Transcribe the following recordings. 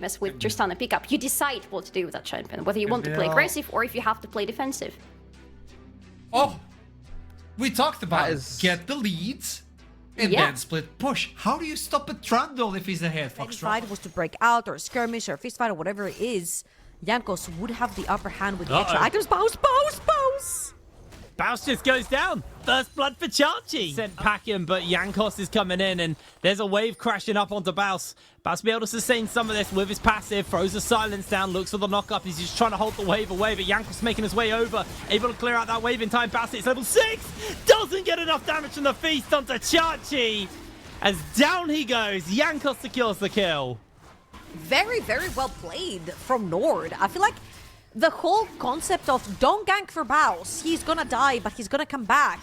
with Tristana pickup. You decide what to do with that champion, whether you want to play aggressive or if you have to play defensive. Oh, we talked about get the leads and then split push. How do you stop a Trundle if he's ahead, Fox? If fight was to break out or skirmish or fist fight or whatever it is, Jankos would have the upper hand with the extra items. Bounce! Bounce just goes down. First blood for Chachi. Sent packing, but Jankos is coming in, and there's a wave crashing up onto Bounce. Bounce be able to sustain some of this with his passive, throws the silence down, looks for the knock-up. He's just trying to hold the wave away, but Jankos making his way over, able to clear out that wave in time. Bounce hits level 6, doesn't get enough damage from the feast onto Chachi. As down he goes, Jankos secures the kill. Very, very well played from NORD. I feel like the whole concept of don't gank for Baus, he's gonna die, but he's gonna come back.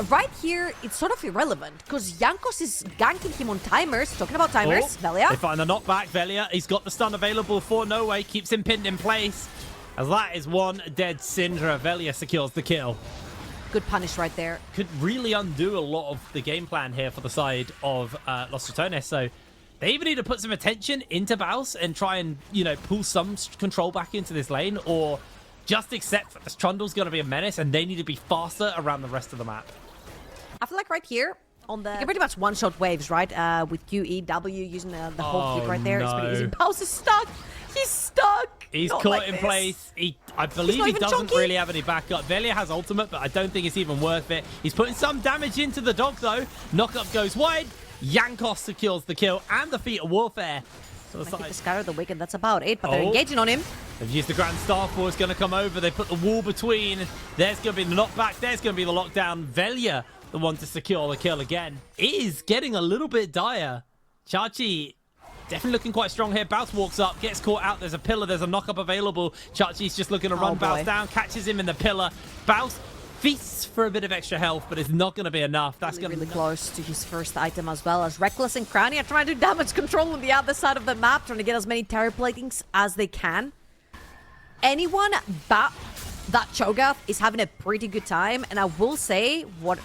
Right here, it's sort of irrelevant, because Jankos is ganking him on timers. Talking about timers, Velia. They find the knockback, Velia. He's got the stun available for No Way, keeps him pinned in place. As that is one dead Syndra. Velia secures the kill. Good punish right there. Could really undo a lot of the game plan here for the side of Los Ratones, so they even need to put some attention into Baus and try and, you know, pull some control back into this lane, or just accept that this Trundle's going to be a menace and they need to be faster around the rest of the map. I feel like right here, on the... You can pretty much one-shot waves, right? With QEW using the whole kick right there. No. It's pretty easy. Baus is stuck! He's stuck! He's Not caught like in this. place. I believe he doesn't really have any backup. Velia has ultimate, but I don't think it's even worth it. He's putting some damage into the dog, though. Knockup goes wide. Jankos secures the kill and the feat of warfare. So the scatter the wicked, that's about it, but they're engaging on him. They've used the Grand Starfall, it's going to come over. They put the wall between. There's going to be the knockback. There's going to be the lockdown. Velia, the one to secure the kill again, is getting a little bit dire. Chachi definitely looking quite strong here. Bounce walks up, gets caught out. There's a pillar. There's a knockup available. Chachi's just looking to run Bounce down, catches him in the pillar. Bounce feasts for a bit of extra health, but it's not going to be enough. That's going to be really close to his first item, as well as Reckless and Crowny are trying to do damage control on the other side of the map, trying to get as many terror platings as they can. Anyone but that Cho'Gath is having a pretty good time, and I will say what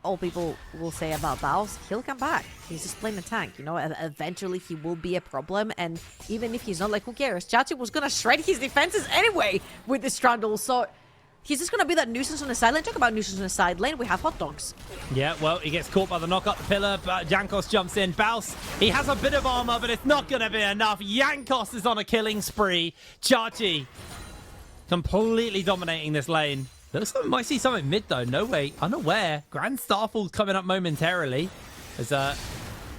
all people will say about Baus, he'll come back. He's just playing a tank, you know. Eventually he will be a problem, and even if he's not, like, who cares? Chachi was gonna shred his defenses anyway with this Trundle, so he's just going to be that nuisance on the side lane. Talk about nuisance on the side lane. We have hot dogs. Yeah, well, he gets caught by the knock up the pillar, but Jankos jumps in. Baus, he has a bit of armor, but it's not going to be enough. Jankos is on a killing spree. Chachi completely dominating this lane. Looks like we might see something mid, though. No Way, unaware. Grand Starfall coming up momentarily as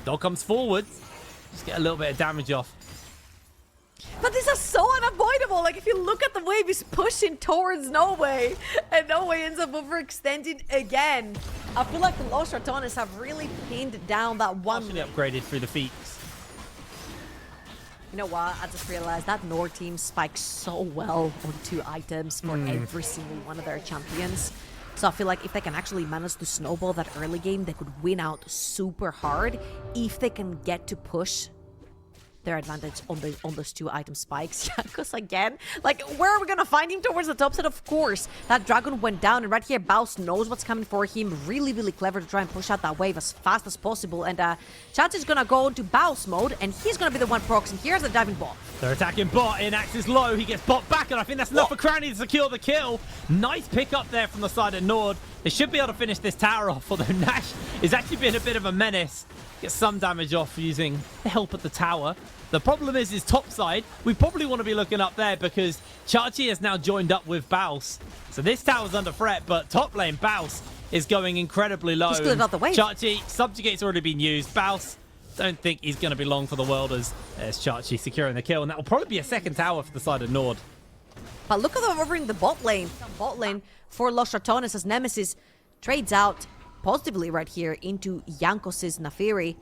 dog comes forward. Just get a little bit of damage off. But these are so unavoidable. Like, if you look at the wave, he's pushing towards No Way, and No Way ends up overextending again. I feel like the Los Ratones have really pinned down that one. Partially upgraded through the feats. You know what? I just realized that NORD team spikes so well on 2 items for every single one of their champions. So I feel like if they can actually manage to snowball that early game, they could win out super hard if they can get to push their advantage on those 2 item spikes. Jankos again. Like, where are we gonna find him? Towards the top side? Of course. That dragon went down, and right here, Baus knows what's coming for him. Really, really clever to try and push out that wave as fast as possible. And Chachi's gonna go into Baus mode, and he's gonna be the one proxing. Here's the diving bot. They're attacking bot. Inax is low. He gets bot back, and I think that's enough for Crowny to secure the kill. Nice pick up there from the side of NORD. They should be able to finish this tower off, although Nash is actually being a bit of a menace. Get some damage off using the help at the tower. The problem is top side. We probably want to be looking up there because Chachi has now joined up with Baus. So this tower's under threat, but top lane Baus is going incredibly low. He's still not the way. Chachi, Subjugate's already been used. Baus, don't think he's going to be long for the Worlders. There's Chachi securing the kill, and that will probably be a second tower for the side of NORD. But look at them over in the bot lane. Bot lane for Los Ratones as Nemesis trades out positively right here into Jankos' Nafiri.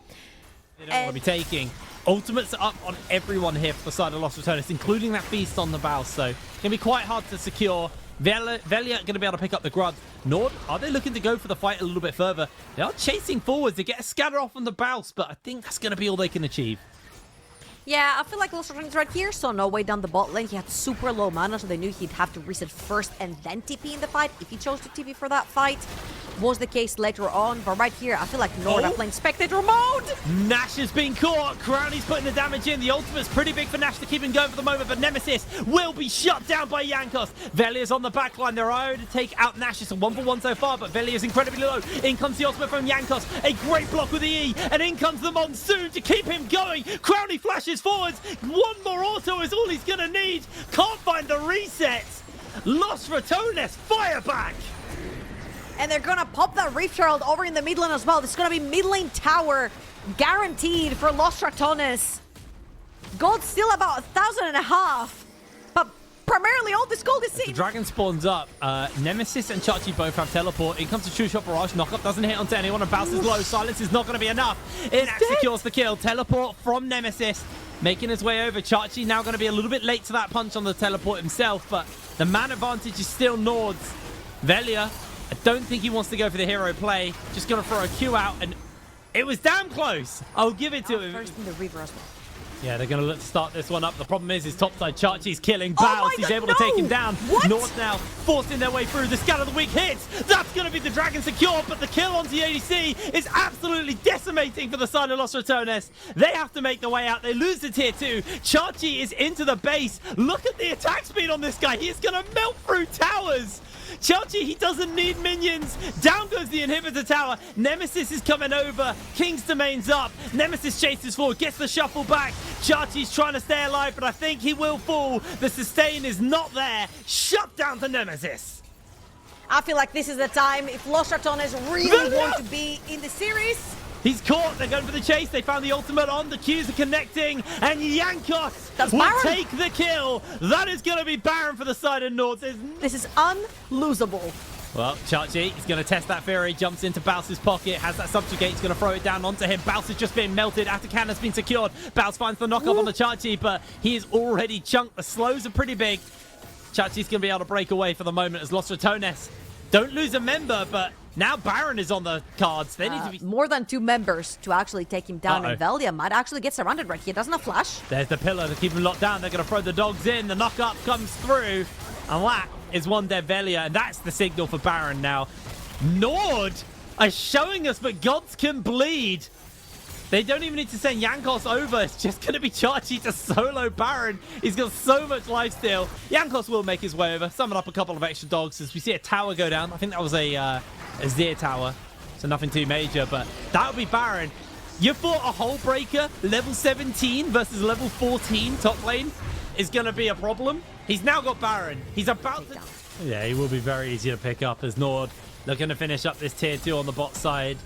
They don't want to be taking. Ultimates are up on everyone here for the side of Los Ratones, including that feast on the Baus. So it's going to be quite hard to secure. Velia going to be able to pick up the Grud. NORD, are they looking to go for the fight a little bit further? They are chasing forwards. They get a scatter off on the Baus, but I think that's going to be all they can achieve. Yeah, I feel like Los Ratones right here saw No Way down the bot lane. He had super low mana, so they knew he'd have to reset first and then TP in the fight if he chose to TP for that fight. was the case later on, but right here, I feel like NORD are playing spectator mode. Nash has been caught. Crowny's putting the damage in. The ultimate's pretty big for Nash to keep him going for the moment, but Nemesis will be shut down by Jankos. Velia's on the backline. They're IO to take out Nash. It's a 1-for-1 so far, but Velia's incredibly low. In comes the ultimate from Jankos. A great block with the E, and in comes the Monsoon to keep him going. Crowny flashes forwards. One more auto is all he's going to need. Can't find the reset. Lost Ratones, fire back. And they're gonna pop that Reef Herald over in the mid lane as well. This is gonna be mid lane tower guaranteed for Lost Ratones. Gold still about 1,500, but primarily all this gold is seen. The dragon spawns up. Nemesis and Chachi both have teleport. In comes the True Shot Barrage. Knockup doesn't hit onto anyone and bounces low. Silence is not going to be enough. Inax secures the kill. Teleport from Nemesis. Making his way over. Chachi now going to be a little bit late to that punch on the teleport himself, but the man advantage is still NORD's. Velia, I don't think he wants to go for the hero play. Just going to throw a Q out, and it was damn close. I'll give it to him. First in the river as well. Yeah, they're going to look to start this one up. The problem is topside Chachi's killing Baus. He's able to take him down. NORD now forcing their way through. The Scat of the Week hits. That's going to be the dragon secure, but the kill onto the ADC is absolutely decimating for the side of Lost Ratones. They have to make their way out. They lose the tier 2. Chachi is into the base. Look at the attack speed on this guy. He is going to melt through towers. Chachi, he doesn't need minions. Down goes the inhibitor tower. Nemesis is coming over. King's Domain's up. Nemesis chases forward, gets the shuffle back. Chachi's trying to stay alive, but I think he will fall. The sustain is not there. Shut down to Nemesis. I feel like this is the time if Lost Ratones really want to be in the series. He's caught. They're going for the chase. They found the ultimate on. The Qs are connecting. And Jankos will take the kill. That is going to be Baron for the side of NORD. This is unlosable. Well, Chachi is going to test that Fury. Jumps into Baus's pocket. Has that subjugate. He's going to throw it down onto him. Baus is just being melted. Atakan has been secured. Baus finds the knockup on the Chachi, but he is already chunked. The slows are pretty big. Chachi's going to be able to break away for the moment as Lost Ratones don't lose a member, but now Baron is on the cards. They need to be more than 2 members to actually take him down. And Velia might actually get surrounded right here. Doesn't have flash. There's the pillar to keep him locked down. They're going to throw the dogs in. The knockup comes through. And that is one dead Velia. And that's the signal for Baron now. NORD are showing us that gods can bleed. They don't even need to send Jankos over. It's just going to be Chachi to solo Baron. He's got so much lifesteal. Jankos will make his way over. Summon up a couple of extra dogs as we see a tower go down. I think that was a Zir tower. So nothing too major, but that would be Baron. You thought a Hull Breaker level 17 versus level 14 top lane is going to be a problem? He's now got Baron. He's about to... Yeah, he will be very easy to pick up as NORD looking to finish up this tier 2 on the bot side.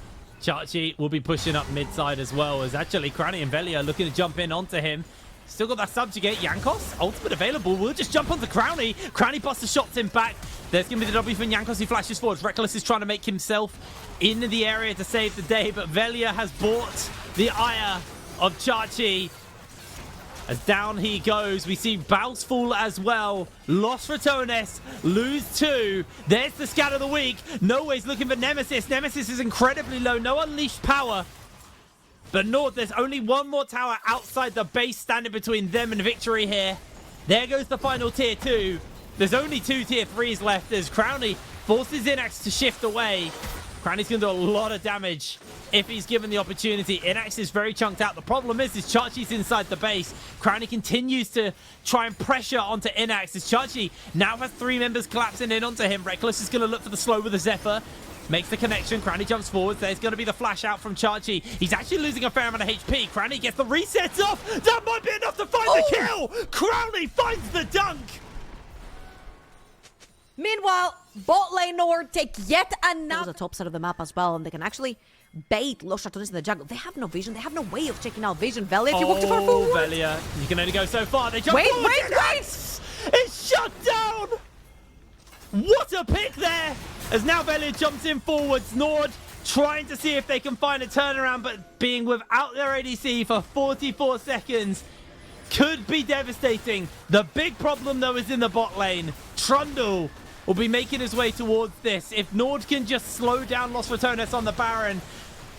Chachi will be pushing up mid side as well, as actually Crowny and Velia looking to jump in onto him. Still got that subjugate. Jankos, ultimate available. We'll just jump onto Crowny. Crowny busts the shots in back. There's going to be the W from Jankos. He flashes forwards. Reckless is trying to make himself in the area to save the day, but Velia has bought the ire of Chachi. As down he goes, we see Baus fall as well. Lost Ratones, lose 2. There's the Scat of the Week. No Way's looking for Nemesis. Nemesis is incredibly low. No unleashed power. But NORD, there's only one more tower outside the base standing between them and victory here. There goes the final tier 2. There's only 2 tier 3s left as Crowny forces Inax to shift away. Crowny's going to do a lot of damage if he's given the opportunity. Inax is very chunked out. The problem is Chachi's inside the base. Crowny continues to try and pressure onto Inax as Chachi now has 3 members collapsing in onto him. Reckless is going to look for the slow with the Zephyr. Makes the connection. Crowny jumps forward. There's going to be the flash out from Chachi. He's actually losing a fair amount of HP. Crowny gets the resets off. That might be enough to find the kill. Crowny finds the dunk. Meanwhile, bot lane NORD take yet another top side of the map as well, and they can actually bait Lost Ratones in the jungle. They have no vision. They have no way of checking out vision. Velia, if you walk too far forward. Velia, you can only go so far. They jump wait! It's shut down. What a pick there. As now Velia jumps in forwards. NORD trying to see if they can find a turnaround, but being without their ADC for 44 seconds could be devastating. The big problem, though, is in the bot lane. Trundle will be making his way towards this. If NORD can just slow down Lost Ratones on the Baron,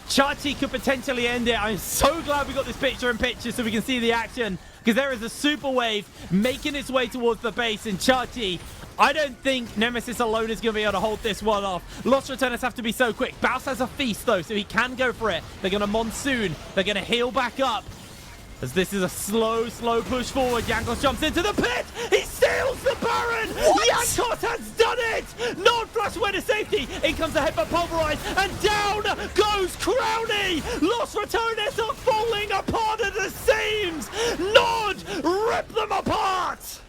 Chachi could potentially end it. I'm so glad we got this picture-in-picture so we can see the action, because there is a super wave making its way towards the base, and Chachi I don't think Nemesis alone is going to be able to hold this one off. Lost Ratones have to be so quick. Baus has a feast, though, so he can go for it. They're going to Monsoon. They're going to heal back up. As this is a slow push forward. Jankos jumps into the pit. He steals the Baron. Jankos has done it. NORD flash away to safety. In comes the headbutt pulverize. And down goes Crowny. Lost Ratones are falling apart at the seams. NORD rip them apart.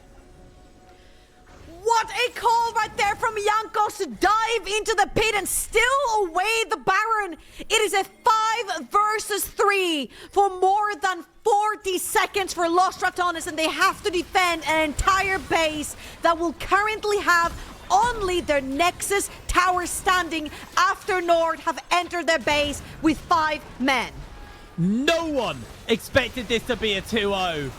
What a call right there from Jankos to dive into the pit and steal away the Baron. It is a 5 versus 3 for more than 40 seconds for Lost Ratones, and they have to defend an entire base that will currently have only their Nexus tower standing after NORD have entered their base with 5 men. No one expected this to be a 2-0.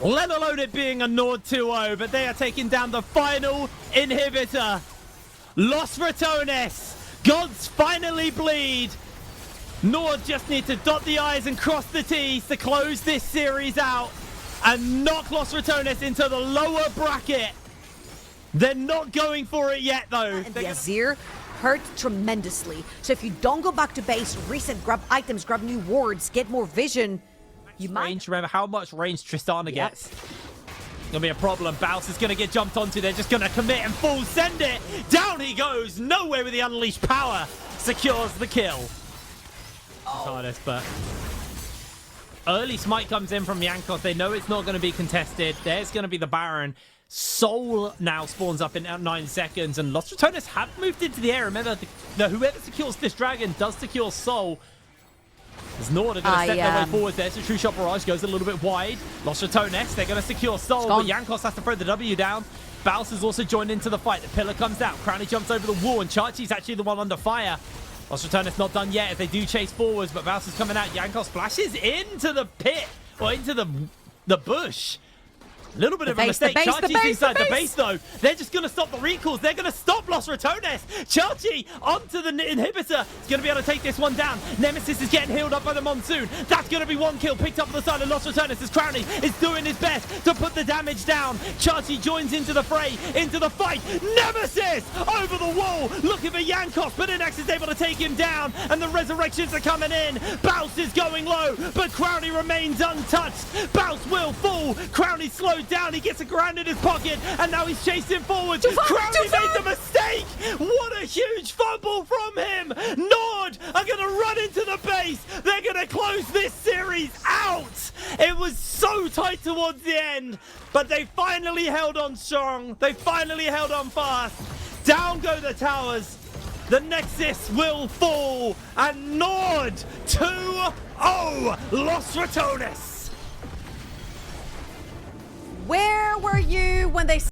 Let alone it being a NORD 2-0, but they are taking down the final inhibitor. Lost Ratones. Gods finally bleed. NORD just need to dot the I's and cross the T's to close this series out and knock Lost Ratones into the lower bracket. They're not going for it yet, though. And the Azir hurt tremendously. So if you don't go back to base, reset, grab items, grab new wards, get more vision, you might... Remember how much range Tristana gets. Gonna be a problem. Baus is gonna get jumped onto. They're just gonna commit and full send it. Down he goes. Nowhere with the unleashed power. Secures the kill. Hardest, but early smite comes in from Jankos. They know it's not going to be contested. There's going to be the Baron. Soul now spawns up in 9 seconds, and Lost Ratones have moved into the air. Remember, whoever secures this dragon does secure Soul. As NORD are going to step their way forward there. So True Shot Barrage goes a little bit wide. Lost Ratones, they're going to secure Soul, but Jankos has to throw the W down. Baus has also joined into the fight. The pillar comes down. Crowny jumps over the wall, and Chachi's actually the one under fire. Lost Ratones not done yet as they do chase forwards, but Baus is coming out. Jankos flashes into the pit, or into the bush. A little bit of a mistake. Chachi's inside the base, though. They're just going to stop the recalls. They're going to stop Lost Ratones. Chachi onto the inhibitor. He's going to be able to take this one down. Nemesis is getting healed up by the Monsoon. That's going to be 1 kill picked up on the side of Lost Ratones as Crowny is doing his best to put the damage down. Chachi joins into the fray, into the fight. Nemesis over the wall looking for Jankos, but Inax is able to take him down, and the resurrections are coming in. Baus is going low, but Crowny remains untouched. Baus will fall. Crowny slows down. He gets a grand in his pocket, and now he's chasing forward. Crowny made the mistake. What a huge fumble from him. NORD are going to run into the base. They're going to close this series out. It was so tight towards the end, but they finally held on strong. They finally held on fast. Down go the towers. The Nexus will fall, and NORD 2-0 Lost Ratones. Where were you when they